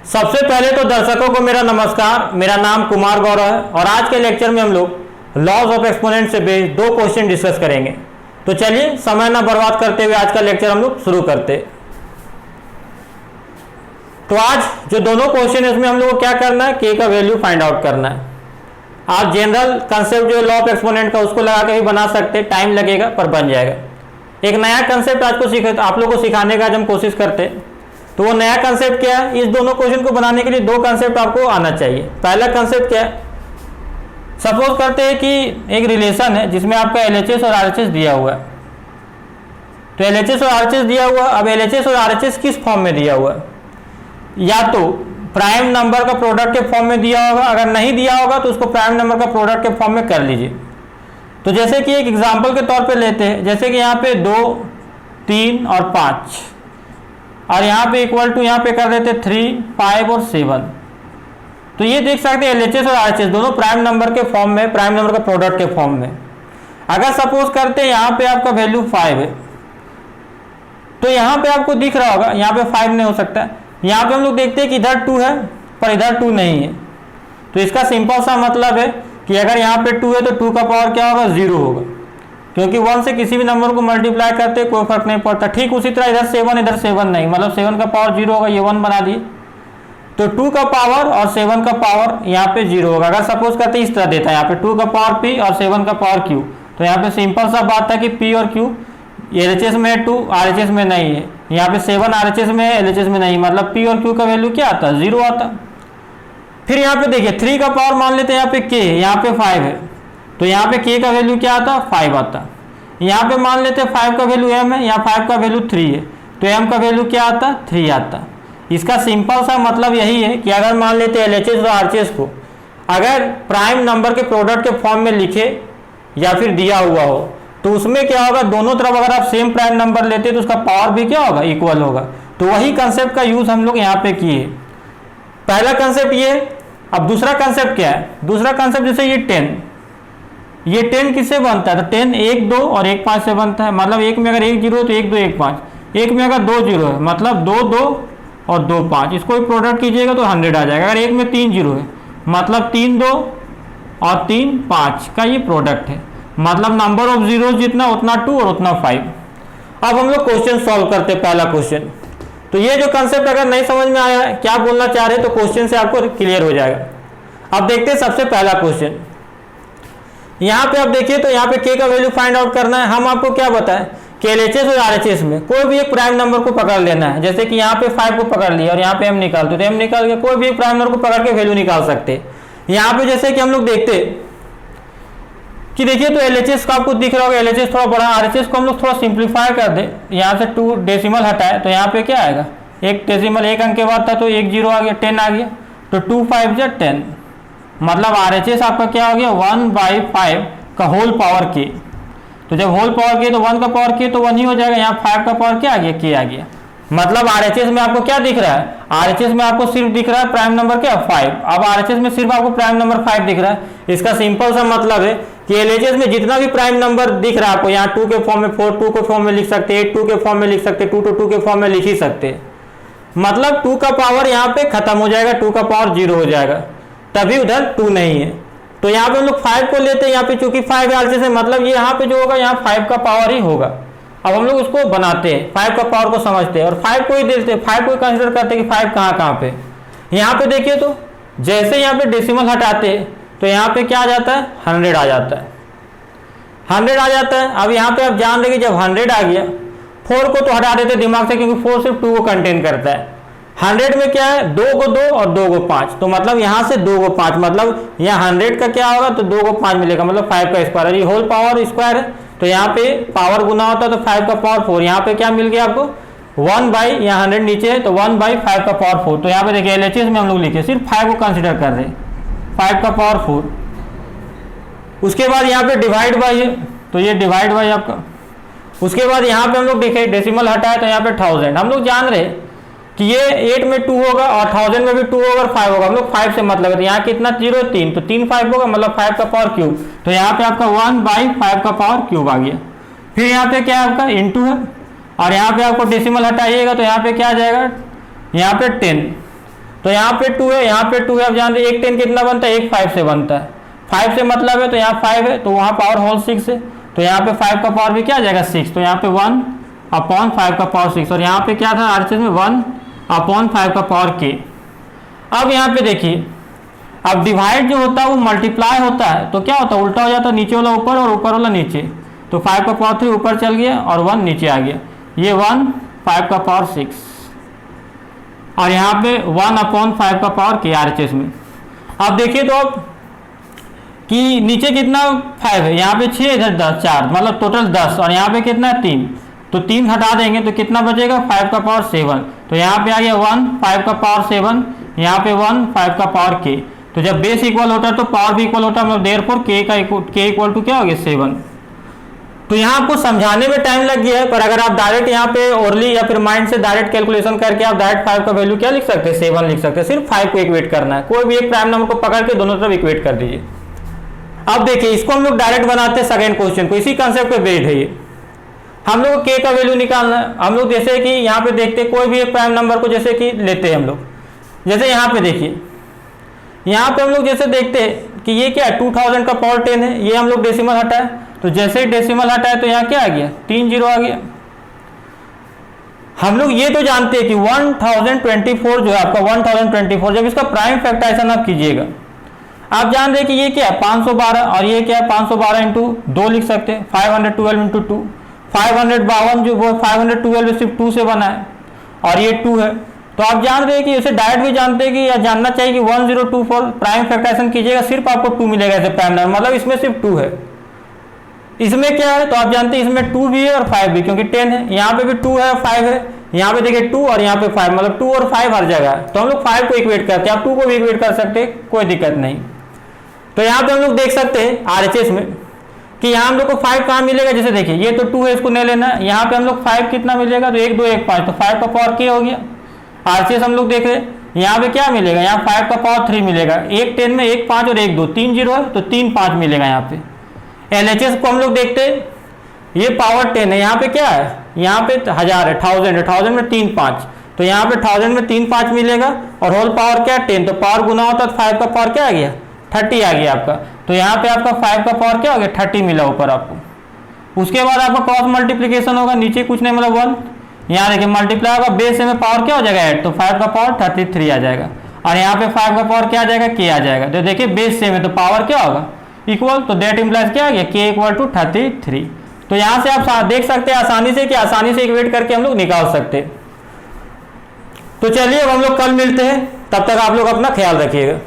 सबसे पहले तो दर्शकों को मेरा नमस्कार। मेरा नाम कुमार गौरव है और आज के लेक्चर में हम लोग लॉज ऑफ एक्सपोनेंट से बेस्ड दो क्वेश्चन डिस्कस करेंगे। तो चलिए समय ना बर्बाद करते हुए आज का लेक्चर हम लोग शुरू करते। तो आज जो दोनों क्वेश्चन है उसमें हम लोग को क्या करना है, के का वैल्यू फाइंड आउट करना है। आप जनरल कंसेप्ट जो लॉ ऑफ एक्सपोनेंट का उसको लगा के भी बना सकते हैं, टाइम लगेगा पर बन जाएगा। एक नया कंसेप्ट आज को आप लोग को सिखाने का आज हम कोशिश करते हैं। तो वो नया कंसेप्ट क्या है, इस दोनों क्वेश्चन को बनाने के लिए दो कंसेप्ट आपको आना चाहिए। पहला कंसेप्ट क्या है, सपोज करते हैं कि एक रिलेशन है जिसमें आपका एलएचएस और आरएचएस दिया हुआ है। तो एलएचएस और आरएचएस दिया हुआ, अब एलएचएस और आरएचएस किस फॉर्म में दिया हुआ है, या तो प्राइम नंबर का प्रोडक्ट के फॉर्म में दिया होगा, अगर नहीं दिया होगा तो उसको प्राइम नंबर का प्रोडक्ट के फॉर्म में कर लीजिए। तो जैसे कि एक एग्जांपल के तौर पे लेते हैं, जैसे कि यहाँ पे 2, 3 और 5 और यहाँ पे इक्वल टू यहाँ पे कर देते 3, 5 और 7। तो ये देख सकते हैं एलएचएस और आरएचएस दोनों प्राइम नंबर के फॉर्म में, प्राइम नंबर का प्रोडक्ट के फॉर्म में। अगर सपोज करते हैं यहाँ पे आपका वैल्यू 5 है, तो यहाँ पे आपको दिख रहा होगा यहाँ पे 5 नहीं हो सकता है। यहाँ पे हम लोग देखते हैं कि इधर 2 है पर इधर 2 नहीं है। तो इसका सिंपल सा मतलब है कि अगर यहाँ पे 2 है तो 2 का पावर क्या होगा, 0 होगा, क्योंकि 1 से किसी भी नंबर को मल्टीप्लाई करते कोई फर्क नहीं पड़ता। ठीक उसी तरह इधर 7, इधर 7 नहीं, मतलब 7 का पावर 0 होगा, ये 1 बना दिए। तो 2 का पावर और 7 का पावर यहाँ पे 0 होगा। अगर सपोज करते इस तरह देता है यहाँ पे 2 का पावर p और 7 का पावर q, तो यहाँ पे सिंपल सा बात है कि p और q एलएचएस में है, 2 आरएचएस में नहीं है। यहाँ पे 7 आरएचएस में है, एलएचएस में नहीं, मतलब p और q का वैल्यू क्या आता है, 0 आता। फिर यहाँ पे देखिए 3 का पावर मान लेते हैं यहाँ पे k, यहाँ पे 5 है, तो यहाँ पे k का वैल्यू क्या आता, 5 आता। यहाँ पे मान लेते हैं 5 का वैल्यू m है, यहाँ 5 का वैल्यू 3 है, तो m का वैल्यू क्या आता, 3 आता। इसका सिंपल सा मतलब यही है कि अगर मान लेते हैं एलएचएस और आरएचएस को अगर प्राइम नंबर के प्रोडक्ट के फॉर्म में लिखे या फिर दिया हुआ हो, तो उसमें क्या होगा, दोनों तरफ अगर आप सेम प्राइम नंबर लेते हैं तो उसका पावर भी क्या होगा, इक्वल होगा। तो वही कंसेप्ट का यूज हम लोग यहाँ पे किए। पहला कंसेप्ट ये। अब दूसरा कंसेप्ट क्या है, दूसरा कंसेप्ट जैसे ये 10, ये 10 किससे बनता है, तो 10 1, 2 और 1, 5 से बनता है। मतलब एक में अगर 1 0 है तो 1 2 1 5, एक में अगर 2 0 है मतलब 2 2 और 2 5, इसको भी प्रोडक्ट कीजिएगा तो 100 आ जाएगा। अगर एक में 3 0 है मतलब 3 2 और 3 5 का ये प्रोडक्ट है, मतलब नंबर ऑफ जीरो जितना उतना 2 और उतना 5। अब हम लोग क्वेश्चन सॉल्व करते हैं। पहला क्वेश्चन, तो ये जो कंसेप्ट अगर नहीं समझ में आया है क्या बोलना चाह रहे तो क्वेश्चन से आपको क्लियर हो जाएगा। अब देखते हैं सबसे पहला क्वेश्चन। यहाँ पे आप देखिए तो यहाँ पे k का वैल्यू फाइंड आउट करना है। हम आपको क्या बताएं कि एलएचएस और आरएचएस में कोई भी एक प्राइम नंबर को पकड़ लेना है। जैसे कि यहाँ पे 5 को पकड़ लिया और यहाँ पे m निकाल दो, तो m निकाल के कोई भी एक प्राइम नंबर को पकड़ के वैल्यू निकाल सकते। यहाँ पे जैसे कि हम लोग देखते कि देखिए तो एलएचएस का आपको दिख रहा होगा, एलएचएस थोड़ा बड़ा, आरएचएस को हम लोग थोड़ा सिंप्लीफाई कर दे, यहाँ से 2 डेसिमल हटाए तो यहाँ पे क्या आएगा, एक डेसिमल एक अंक के बाद था तो 1 0 आ गया, 10 आ गया, तो 2 5 जा 10, मतलब आरएचएस आपका क्या हो गया 1/5 का होल पावर k। तो जब होल पावर k तो 1 का पावर k तो 1 ही हो जाएगा। यहाँ 5 का पावर क्या आ गया, k आ गया। मतलब आरएचएस में आपको क्या दिख रहा है, आरएचएस में आपको सिर्फ दिख रहा है प्राइम नंबर क्या 5। अब आरएचएस में सिर्फ आपको प्राइम नंबर 5 दिख रहा है। इसका सिंपल सा मतलब है कि एलएचएस में जितना भी प्राइम नंबर दिख रहा है आपको, यहाँ 2 के फॉर्म में 4 2 के फॉर्म में लिख सकते, 8 2 के फॉर्म में लिख सकते, 2 2 के फॉर्म में लिख ही सकते। मतलब 2 का पावर यहाँ पे खत्म हो जाएगा, 2 का पावर 0 हो जाएगा, तभी उधर 2 नहीं है। तो यहाँ पे हम लोग 5 को लेते हैं, यहाँ पे चूंकि 5 आरएचएस है मतलब ये यहाँ पे जो होगा यहाँ 5 का पावर ही होगा। अब हम लोग उसको बनाते हैं, 5 का पावर को समझते हैं और 5 को ही देते हैं, 5 को कंसिडर करते हैं कि 5 कहाँ पे। यहाँ पे देखिए तो जैसे यहाँ पे डेसिमल हटाते हैं तो यहाँ पे क्या आ जाता है, 100 आ जाता है, 100 आ जाता है। अब यहाँ पे आप जान रहे कि जब 100 आ गया, 4 को तो हटा देते दिमाग से क्योंकि 4 सिर्फ 2 को कंटेन करता है। 100 में क्या है, 2 को 2 और 2 को 5, तो मतलब यहाँ से 2 को 5, मतलब यहाँ 100 का क्या होगा तो 2 को 5 मिलेगा, मतलब 5 का स्क्वायर, ये होल पावर स्क्वायर है। तो यहाँ पे पावर गुना होता है तो 5 का पावर 4, यहाँ पे क्या मिल गया आपको 1 बाई, यहाँ 100 नीचे है तो 1/5 का पावर 4। तो यहाँ पे देखिए एलएचएस में हम लोग लिखे सिर्फ 5 को कंसिडर कर रहे हैं, 5 का पावर 4। उसके बाद यहाँ पे डिवाइड बाई है तो ये डिवाइड बाई आपका। उसके बाद यहाँ पे हम लोग देखे डेसिमल हटाए तो यहाँ पे 1000। हम लोग जान रहे कि ये 8 में 2 होगा और 1000 में भी 2 होगा और 5 होगा। हम लोग 5 से मतलब है, तो यहाँ कितना 0 3, तो 3 5 होगा, मतलब 5 का पावर क्यूब। तो यहाँ पे आपका 1/5 का पावर क्यूब आ गया। फिर यहाँ पे क्या है आपका इंटू है और यहाँ पे आपको डेसिमल हटाइएगा तो यहाँ पे क्या आ जाएगा, यहाँ पे 10, तो यहाँ पे 2 है, यहाँ पे 2 है। अब जानते हैं एक 10 कितना बनता है, एक 5 से बनता है। 5 से मतलब है तो यहाँ 5 है, तो वहाँ पावर होल 6 है, तो यहाँ पे 5 का पावर भी क्या आ जाएगा 6, तो यहाँ पे 1/5 का पावर 6, और यहाँ पे क्या था आरएचएस में 1/5 का पावर k। अब यहाँ पे देखिए, अब डिवाइड जो होता है वो मल्टीप्लाई होता है, तो क्या होता है उल्टा हो जाता है, नीचे वाला ऊपर और ऊपर वाला नीचे। तो 5 का पावर 3 ऊपर चल गया और 1 नीचे आ गया, ये 1/5 का पावर 6, और यहाँ पे 1/5 का पावर k आरएचएस में। अब देखिए तो अब कि नीचे कितना 5 है, यहाँ पे 6 इधर 10 4, मतलब टोटल 10, और यहाँ पे कितना 3, तो 3 हटा देंगे तो कितना बचेगा 5 का पावर 7, तो यहाँ पे आ गया 1/5 का पावर 7, यहाँ पे 1/5 का पावर k। तो जब बेस इक्वल होता है तो पावर भी इक्वल होता है, मतलब देयरफॉर k इक्वल टू क्या हो गया 7। तो यहाँ आपको समझाने में टाइम लग गया है, पर अगर आप डायरेक्ट यहाँ पे ओरली या फिर माइंड से डायरेक्ट कैलकुलेशन करके आप डायरेक्ट 5 का वैल्यू क्या लिख सकते हैं 7 लिख सकते हैं। सिर्फ 5 को इक्वेट करना है, कोई भी एक प्राइम नंबर को पकड़ के दोनों तरफ इक्वेट कर दीजिए। अब देखिए इसको हम लोग डायरेक्ट बनाते हैं सेकंड क्वेश्चन को, इसी कंसेप्ट पे बेस्ड है ये। हम लोग को k का वैल्यू निकालना है। हम लोग जैसे कि यहाँ पे देखते हैं कोई भी एक प्राइम नंबर को जैसे कि लेते हैं हम लोग, जैसे यहाँ पे देखिए, यहाँ पे हम लोग जैसे देखते हैं कि ये क्या है 2000 का पावर 10 है, ये हम लोग डेसिमल हटाए, तो जैसे ही डेसिमल हटाए तो यहाँ क्या आ गया 3 0 आ गया। हम लोग ये तो जानते हैं कि 1024 जो है आपका 1024, जब इसका प्राइम फैक्टराइजेशन आप कीजिएगा, आप जान रहे हैं कि ये क्या है 512, और ये क्या है 512 इंटू 2 लिख सकते हैं, 512 इंटू 2, 552 जो वो 512 सिर्फ 2 से बना है, और ये 2 है। तो आप जान रहे हैं कि इसे डायरेक्ट भी जानते हैं कि या जानना चाहिए कि 1024 प्राइम फैक्टराइजेशन कीजिएगा सिर्फ आपको 2 मिलेगा ऐसे प्राइम नंबर, मतलब इसमें सिर्फ 2 है। इसमें क्या है तो आप जानते हैं इसमें 2 भी है और 5 भी, क्योंकि 10 है, यहाँ पे भी 2 है 5 है, यहाँ पे देखिए 2 और यहाँ पे 5, मतलब 2 और 5 हर जगह है। तो हम लोग 5 को इक्वेट करते हैं, आप 2 को भी इक्वेट कर सकते हैं, कोई दिक्कत नहीं। तो यहाँ पे हम लोग देख सकते हैं आरएचएस में कि यहाँ हम लोग को 5 कहाँ मिलेगा, जैसे देखिए ये तो 2 है, इसको नहीं लेना है, यहाँ पे हम लोग 5 कितना मिलेगा तो 1 2 1 5, तो 5 का पावर k हो गया। आरएचएस हम लोग देख रहे हैं, यहाँ पे क्या मिलेगा, यहाँ 5 का पावर 3 मिलेगा, एक 10 में 1 5 और 1 2, 3 0 है तो 3 5 मिलेगा यहाँ पे। एलएचएस को हम लोग देखते हैं, ये पावर 10 है, यहाँ पे क्या है, यहाँ पे 1000 है, 1000 में 3 5, तो यहाँ पे 1000 में 3 5 मिलेगा, और होल पावर क्या 10, तो पावर गुना होता है 5 का पावर क्या आ गया 30 आ गया आपका। तो यहाँ पे आपका 5 का पावर क्या हो गया 30 मिला ऊपर आपको। उसके बाद आपका क्रॉस मल्टीप्लीकेशन होगा, नीचे कुछ नहीं मतलब 1, यहाँ देखिए मल्टीप्लाई होगा, बेस में पावर क्या हो जाएगा 8, तो 5 का पावर 33 आ जाएगा, और यहाँ पे 5 का पावर क्या आ जाएगा k आ जाएगा। तो देखिए बेस सेम है तो पावर क्या होगा इक्वल, तो दैट इम्प्लाइज क्या आ गया k इक्वल टू 33। तो यहाँ से आप देख सकते हैं आसानी से कि आसानी से इक्वेट करके हम लोग निकाल सकते हैं। तो चलिए अब हम लोग कल मिलते हैं, तब तक आप लोग अपना ख्याल रखिएगा।